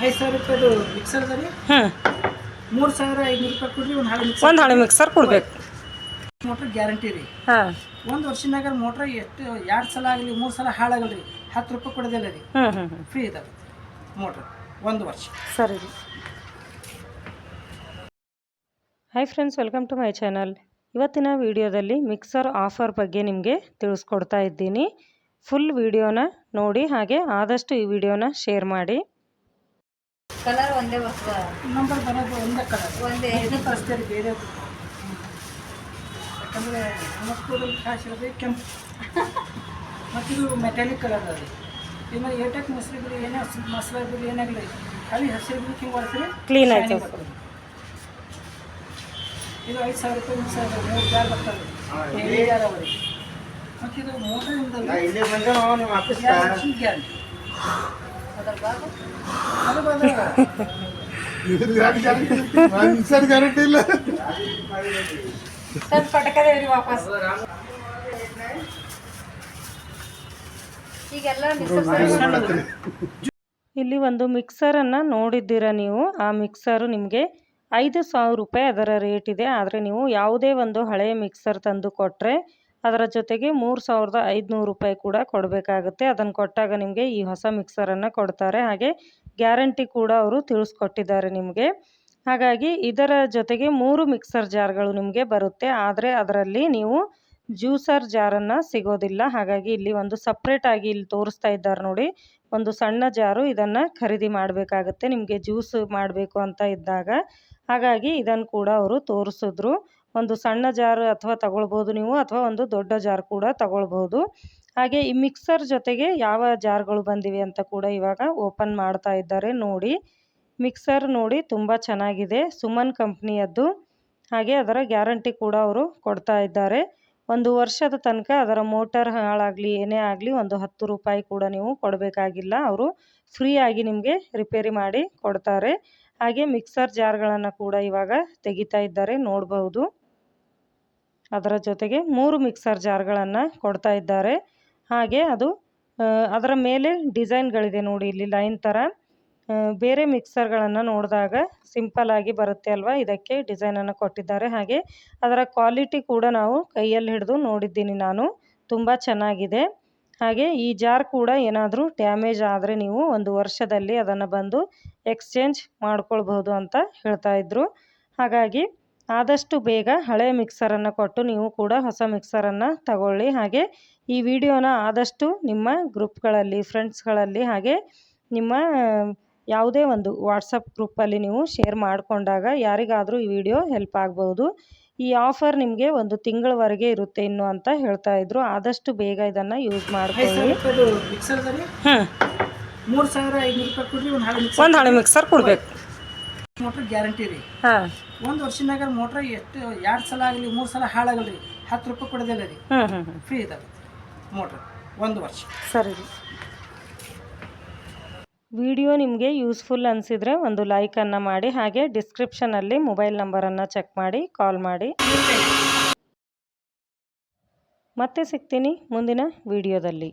5,000 ರೂಪಾಯಿದು ಮಿಕ್ಸರ್ ಅದ ರೀ. 3,500 ರೂಪಾಯಿ ಕೊಡ್ರಿ. ಒಂದು ಹಳೆ ಮಿಕ್ಸರ್ ಕೊಡ್ಬೇಕು. ಮೋಟ್ರ್ ಗ್ಯಾರಂಟಿ ರೀ. 1 ವರ್ಷನಾಗ ಮೋಟ್ರ್ ಎಷ್ಟು 2 ಸಲ ಆಗಲಿ 3 ಸಲ ಹಾಳಾಗಲ್ರಿ. 10 ರೂಪಾಯಿ ಕೊಡೋದಿಲ್ಲ ರೀ. ಫ್ರೀ ಇದಾವೆ ಮೋಟ್ರ್ 1 ವರ್ಷ. ಸರಿ ರೀ. Hi friends, welcome to my channel. ಇವತ್ತಿನ ವಿಡಿಯೋದಲ್ಲಿ ಮಿಕ್ಸರ್ ಆಫರ್ ಬಗ್ಗೆ ನಿಮಗೆ ತಿಳಿಸ್ಕೊಡ್ತಾ ಇದ್ದೀನಿ. ಫುಲ್ ವಿಡಿಯೋನ ನೋಡಿ, ಹಾಗೆ ಆದಷ್ಟು ಈ ವಿಡಿಯೋನ ಶೇರ್ ಮಾಡಿ. ಕಲರ್ ಒಂದೇ ಬರ್ತದ, ನಂಬರ್ ಬರೋದು ಒಂದೇ ಕಲರ್, ಒಂದೇ ಅಷ್ಟೇ ರೀ. ಬೇರೆ ಯಾಕಂದರೆ ಮಕ್ಕಳು ಕಾಸಿರೋದು ಕೆಂಪು ಮತ್ತಿದು ಮೆಟಾಲಿಕ್ ಕಲರ್ ಅದ ರೀ. ಇನ್ನು ಏಟಕ್ಕೆ ಮೊಸರು ಏನೇ ಮಸಾಲೆ ಇದ್ರಿ ಏನಾಗಲಿ ಖಾಲಿ ಹಸಿರು ಹಿಂಗೆ ಬರ್ತೀರಿ, ಕ್ಲೀನ್ ಆಯ್ತು. ಇದು 5,000 ರೂಪಾಯಿ ಮಿಕ್ಸರ್ 3 ಜಾರ್ ಬರ್ತದೆ. 7 ಜಾರ್ ಅವ ರೀ. ಮತ್ತು ಇದು ಮೋಟ್ರಿಂದ ಗ್ಯಾರಂಟಿ. ವಾಪಸ್ ಇಲ್ಲಿ ಒಂದು ಮಿಕ್ಸರನ್ನು ನೋಡಿದ್ದೀರಾ ನೀವು. ಆ ಮಿಕ್ಸರು ನಿಮಗೆ 5,000 ರೂಪಾಯಿ ಅದರ ರೇಟ್ ಇದೆ. ಆದರೆ ನೀವು ಯಾವುದೇ ಒಂದು ಹಳೆಯ ಮಿಕ್ಸರ್ ತಂದು ಕೊಟ್ಟರೆ ಅದರ ಜೊತೆಗೆ 3,500 ರೂಪಾಯಿ ಕೂಡ ಕೊಡಬೇಕಾಗುತ್ತೆ. ಅದನ್ನು ಕೊಟ್ಟಾಗ ನಿಮಗೆ ಈ ಹೊಸ ಮಿಕ್ಸರನ್ನು ಕೊಡ್ತಾರೆ. ಹಾಗೆ ಗ್ಯಾರಂಟಿ ಕೂಡ ಅವರು ತಿಳಿಸ್ಕೊಟ್ಟಿದ್ದಾರೆ ನಿಮಗೆ. ಹಾಗಾಗಿ ಇದರ ಜೊತೆಗೆ 3 ಮಿಕ್ಸರ್ ಜಾರ್ಗಳು ನಿಮಗೆ ಬರುತ್ತೆ. ಆದರೆ ಅದರಲ್ಲಿ ನೀವು ಜ್ಯೂಸರ್ ಜಾರನ್ನು ಸಿಗೋದಿಲ್ಲ. ಹಾಗಾಗಿ ಇಲ್ಲಿ ಒಂದು ಸಪ್ರೇಟಾಗಿ ಇಲ್ಲಿ ತೋರಿಸ್ತಾ ಇದ್ದಾರೆ ನೋಡಿ, ಒಂದು ಸಣ್ಣ ಜಾರು. ಇದನ್ನು ಖರೀದಿ ಮಾಡಬೇಕಾಗುತ್ತೆ ನಿಮಗೆ ಜ್ಯೂಸ್ ಮಾಡಬೇಕು ಅಂತ ಇದ್ದಾಗ. ಹಾಗಾಗಿ ಇದನ್ನು ಕೂಡ ಅವರು ತೋರಿಸಿದ್ರು. ಒಂದು ಸಣ್ಣ ಜಾರು ಅಥವಾ ತಗೊಳ್ಬೋದು ನೀವು, ಅಥವಾ ಒಂದು ದೊಡ್ಡ ಜಾರ್ ಕೂಡ ತಗೊಳ್ಬೋದು. ಹಾಗೆ ಈ ಮಿಕ್ಸರ್ ಜೊತೆಗೆ ಯಾವ ಜಾರ್ಗಳು ಬಂದಿವೆ ಅಂತ ಕೂಡ ಇವಾಗ ಓಪನ್ ಮಾಡ್ತಾ ಇದ್ದಾರೆ ನೋಡಿ. ಮಿಕ್ಸರ್ ನೋಡಿ ತುಂಬ ಚೆನ್ನಾಗಿದೆ, ಸುಮನ್ ಕಂಪ್ನಿಯದ್ದು. ಹಾಗೆ ಅದರ ಗ್ಯಾರಂಟಿ ಕೂಡ ಅವರು ಕೊಡ್ತಾ ಇದ್ದಾರೆ. 1 ವರ್ಷದ ತನಕ ಅದರ ಮೋಟರ್ ಹಾಳಾಗಲಿ ಏನೇ ಆಗಲಿ ಒಂದು 10 ರೂಪಾಯಿ ಕೂಡ ನೀವು ಕೊಡಬೇಕಾಗಿಲ್ಲ. ಅವರು ಫ್ರೀಯಾಗಿ ನಿಮಗೆ ರಿಪೇರಿ ಮಾಡಿ ಕೊಡ್ತಾರೆ. ಹಾಗೆ ಮಿಕ್ಸರ್ ಜಾರ್ಗಳನ್ನು ಕೂಡ ಇವಾಗ ತೆಗಿತಾ ಇದ್ದಾರೆ, ನೋಡಬಹುದು. ಅದರ ಜೊತೆಗೆ 3 ಮಿಕ್ಸರ್ ಜಾರ್ಗಳನ್ನು ಕೊಡ್ತಾ ಇದ್ದಾರೆ. ಹಾಗೆ ಅದು ಅದರ ಮೇಲೆ ಡಿಸೈನ್ಗಳಿದೆ ನೋಡಿ, ಇಲ್ಲಿ ಲೈನ್ ಥರ. ಬೇರೆ ಮಿಕ್ಸರ್ಗಳನ್ನು ನೋಡಿದಾಗ ಸಿಂಪಲ್ ಆಗಿ ಬರುತ್ತೆ ಅಲ್ವಾ, ಇದಕ್ಕೆ ಡಿಸೈನನ್ನು ಕೊಟ್ಟಿದ್ದಾರೆ. ಹಾಗೆ ಅದರ ಕ್ವಾಲಿಟಿ ಕೂಡ ನಾವು ಕೈಯಲ್ಲಿ ಹಿಡಿದು ನೋಡಿದ್ದೀನಿ ನಾನು, ತುಂಬ ಚೆನ್ನಾಗಿದೆ. ಹಾಗೆ ಈ ಜಾರ್ ಕೂಡ ಏನಾದರೂ ಡ್ಯಾಮೇಜ್ ಆದರೆ ನೀವು 1 ವರ್ಷದಲ್ಲಿ ಅದನ್ನು ಬಂದು ಎಕ್ಸ್ಚೇಂಜ್ ಮಾಡ್ಕೊಳ್ಬಹುದು ಅಂತ ಹೇಳ್ತಾ ಇದ್ರು. ಹಾಗಾಗಿ ಆದಷ್ಟು ಬೇಗ ಹಳೆಯ ಮಿಕ್ಸರನ್ನು ಕೊಟ್ಟು ನೀವು ಕೂಡ ಹೊಸ ಮಿಕ್ಸರನ್ನು ತಗೊಳ್ಳಿ. ಹಾಗೆ ಈ ವಿಡಿಯೋನ ಆದಷ್ಟು ನಿಮ್ಮ ಗ್ರೂಪ್ಗಳಲ್ಲಿ, ಫ್ರೆಂಡ್ಸ್ಗಳಲ್ಲಿ, ಹಾಗೆ ನಿಮ್ಮ ಯಾವುದೇ ಒಂದು ವಾಟ್ಸಪ್ ಗ್ರೂಪಲ್ಲಿ ನೀವು ಶೇರ್ ಮಾಡಿಕೊಂಡಾಗ ಯಾರಿಗಾದರೂ ಈ ವಿಡಿಯೋ ಹೆಲ್ಪ್ ಆಗ್ಬೋದು. ಈ ಆಫರ್ ನಿಮಗೆ 1 ತಿಂಗಳವರೆಗೆ ಇರುತ್ತೆ ಇನ್ನು ಅಂತ ಹೇಳ್ತಾ ಇದ್ರು. ಆದಷ್ಟು ಬೇಗ ಇದನ್ನು ಯೂಸ್ ಮಾಡ್ಕೊಳ್ಳಿ. 3,500 ರೂಪಾಯಿ ಕೊಡ್ರಿ. ಒಂದು ಹಳೆ ಮಿಕ್ಸರ್ ಕೊಡಬೇಕು. ಮೋಟ್ರ್ ಗ್ಯಾರಂಟಿ ರೀ. 1 ವರ್ಷನಾಗ ಮೋಟ್ರ್ ಎಷ್ಟು 2 ಸಲ ಆಗಲಿ 3 ಸಲ ಹಾಳಾಗಲ್ರಿ. 10 ರೂಪಾಯಿ ಕೊಡೋದಿಲ್ಲ ರೀ. ಫ್ರೀ ಇದಾವೆ ಮೋಟ್ರ್ 1 ವರ್ಷ. ಸರಿ ರೀ. ವಿಡಿಯೋ ನಿಮಗೆ ಯೂಸ್ಫುಲ್ ಅನಿಸಿದರೆ ಒಂದು ಲೈಕನ್ನು ಮಾಡಿ. ಹಾಗೆ ಡಿಸ್ಕ್ರಿಪ್ಷನಲ್ಲಿ ಮೊಬೈಲ್ ನಂಬರನ್ನು ಚೆಕ್ ಮಾಡಿ ಕಾಲ್ ಮಾಡಿ. ಮತ್ತೆ ಸಿಗ್ತೀನಿ ಮುಂದಿನ ವಿಡಿಯೋದಲ್ಲಿ.